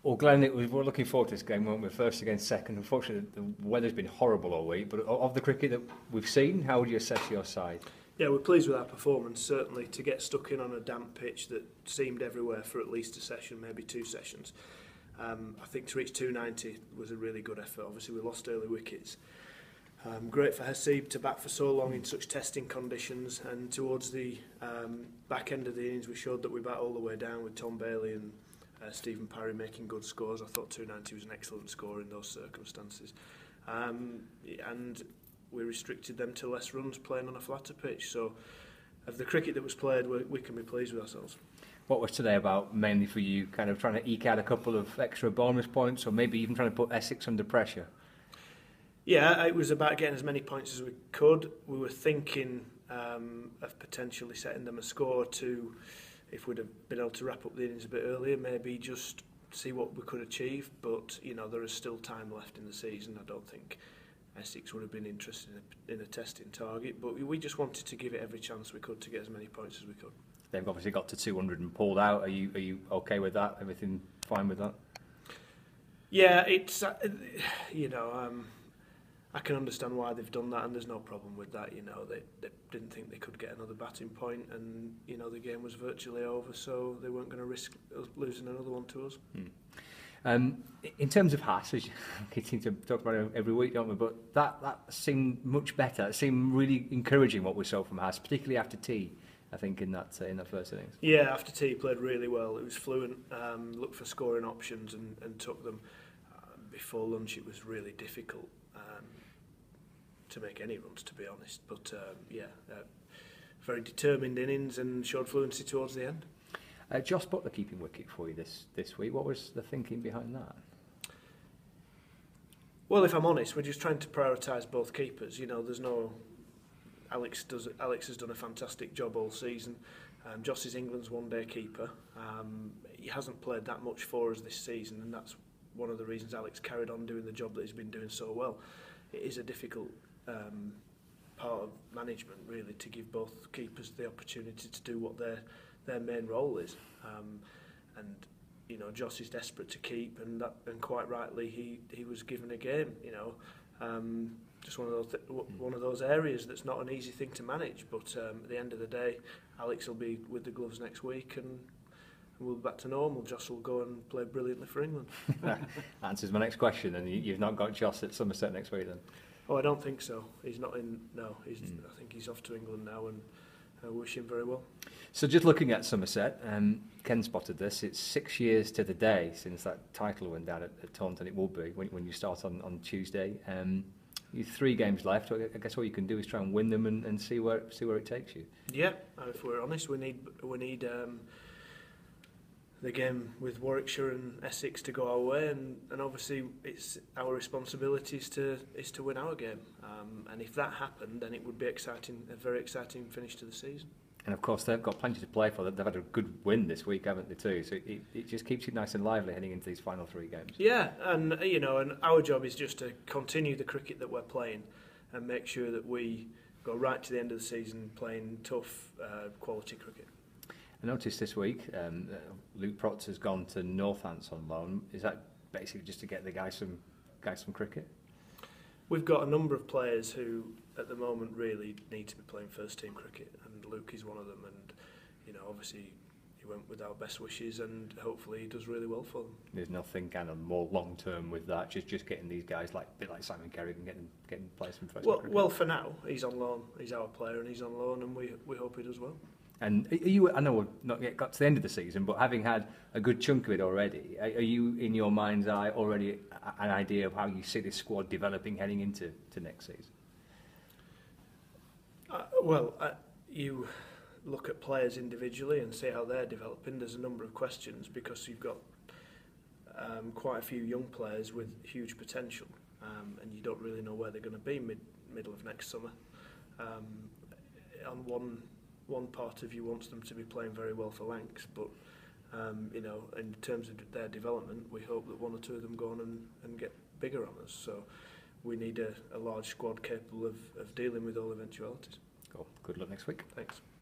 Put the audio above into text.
Well, Glenn, we're looking forward to this game, weren't we? First against second. Unfortunately, the weather's been horrible all week, but of the cricket that we've seen, how would you assess your side? Yeah, we're pleased with our performance, certainly, to get stuck in on a damp pitch that seemed everywhere for at least a session, maybe two sessions. I think to reach 290 was a really good effort. Obviously, we lost early wickets. Great for Haseeb to bat for so long in such testing conditions, and towards the back end of the innings we showed that we bat all the way down with Tom Bailey and Stephen Parry making good scores. I thought 290 was an excellent score in those circumstances, and we restricted them to less runs playing on a flatter pitch. So of the cricket that was played, we can be pleased with ourselves. What was today about mainly for you, kind of trying to eke out a couple of extra bonus points, or maybe even trying to put Essex under pressure? Yeah, it was about getting as many points as we could. We were thinking of potentially setting them a score to, if we'd have been able to wrap up the innings a bit earlier, maybe just see what we could achieve. But, you know, there is still time left in the season. I don't think Essex would have been interested in a testing target, but we just wanted to give it every chance we could to get as many points as we could. They've obviously got to 200 and pulled out. Are you okay with that? Everything fine with that? Yeah, it's I can understand why they've done that, and there's no problem with that. You know, they didn't think they could get another batting point, and you know the game was virtually over, so they weren't going to risk losing another one to us. In terms of Haas, as you continue to talk about it every week, don't we? But that seemed much better. It seemed really encouraging what we saw from Haas, particularly after tea. I think in that first innings. Yeah, after tea he played really well. It was fluent, looked for scoring options and took them. Before lunch it was really difficult to make any runs, to be honest. But very determined innings and showed fluency towards the end. Joss Butler keeping wicket for you this week. What was the thinking behind that? Well, if I'm honest, we're just trying to prioritise both keepers. You know, there's no... Alex has done a fantastic job all season. Joss is England's one-day keeper. He hasn't played that much for us this season, and that's one of the reasons Alex carried on doing the job that he's been doing so well. It is a difficult part of management, really, to give both keepers the opportunity to do what their main role is. And you know, Joss is desperate to keep, and quite rightly he was given a game. You know. Just one of those areas that's not an easy thing to manage, but at the end of the day, Alex will be with the gloves next week, and we'll be back to normal. Joss will go and play brilliantly for England. Answers my next question, and you've not got Joss at Somerset next week then? Oh, I don't think so. He's not in. No, I think he's off to England now, and I wish him very well. So just looking at Somerset, Ken spotted this. It's 6 years to the day since that title went down at Taunton. It will be when you start on Tuesday. You've 3 games left. I guess all you can do is try and win them and see where it takes you. Yeah, if we're honest, we need the game with Warwickshire and Essex to go our way, and obviously it's our responsibility is to win our game. And if that happened, then it would be exciting, a very exciting finish to the season. And of course, they've got plenty to play for. They've had a good win this week, haven't they, too? So it just keeps you nice and lively heading into these final 3 games. Yeah, and you know, and our job is just to continue the cricket that we're playing and make sure that we go right to the end of the season playing tough, quality cricket. I noticed this week Luke Protz has gone to Northants on loan. Is that basically just to get the guys some cricket? We've got a number of players who, at the moment, really need to be playing first-team cricket, and Luke is one of them. And you know, obviously, he went with our best wishes, and hopefully, he does really well for them. There's nothing kind of more long-term with that. Just getting these guys a bit like Simon Kerrigan and getting players from first-team cricket. Well, for now, he's on loan. He's our player, and he's on loan, and we hope he does well. And are you, I know we've not yet got to the end of the season, but having had a good chunk of it already, are you, in your mind's eye, already an idea of how you see this squad developing heading into next season? You look at players individually and see how they're developing. There's a number of questions because you've got quite a few young players with huge potential, and you don't really know where they're going to be middle of next summer. On one part of you wants them to be playing very well for Lancs, but you know, in terms of their development, we hope that 1 or 2 of them go on and get bigger on us. So we need a large squad capable of dealing with all eventualities. Cool. Good luck next week. Thanks.